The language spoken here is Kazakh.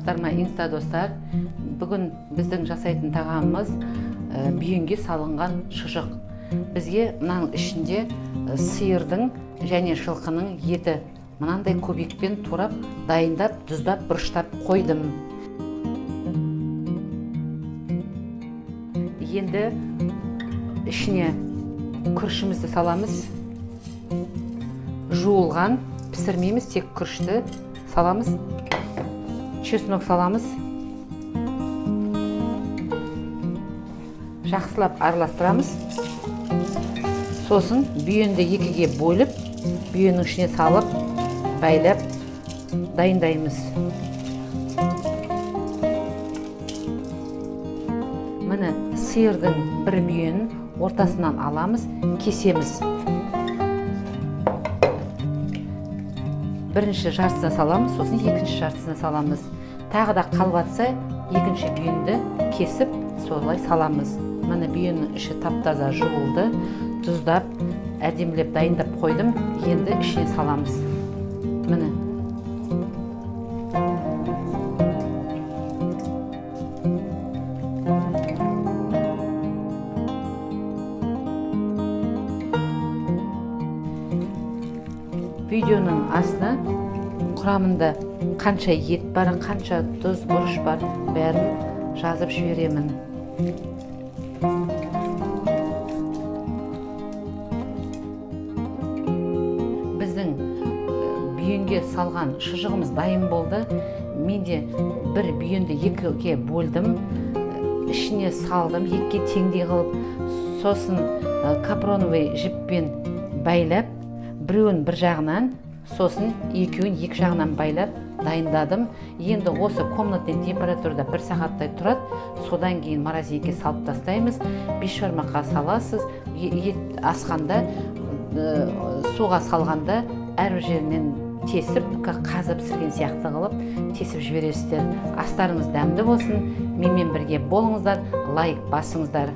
саламатсыздар ма, инста достар? Бүгін біздің жасайтын тағамымыз бүйенге салынған шұжық. Бізге мынаның ішінде сиырдың және жылқының еті мынандай көбекпен турап, дайындап, тұздап, бұрыштап қойдым. Енді ішіне күрішімізді саламыз. Жуылған, пісірмейміз, тек күрішті саламыз. Чеснок саламыз. Жақсылап араластырамыз. Сосын бүйенді екіге бөліп, бүйеннің ішіне салып, байлап дайындаймыз. Міне сиырдың бір бүйенін ортасынан аламыз, кесеміз. Бірінші жартысына саламыз, сосын екінші жартысына саламыз. Тағы да қалбатса, екінші бүйенді кесіп, солай саламыз. Міне бүйеннің іші таптаза жуылды, тұздап, әдемілеп дайындап қойдым. Енді ішіне саламыз. Міне. Видеоның астына құрамында қанша ет бар, қанша тұз, бұрыш бар, бәрін жазып жіберемін. Біздің бүйенге салған шұжығымыз дайын болды. Менде бір бүйенді екіге бөлдім, ішіне салдым, екіге теңдей қылып, сосын капроновый жіппен байлап, біреуін бір жағынан, сосын екеуін екі жағынан байлап дайындадым. Енді осы комнатный температурада 1 сағаттай тұрады. Содан кейін морозилькеге салып тастаймыз. 5 шармаққа саласыз. Ет асқанда, суға салғанда әрбір жерінен тесіп, қазып пісірген сияқты қылып тесіп жібересіздер. Астарыңыз дәмді болсын. Менімен бірге болыңыздар, лайк басыңыздар.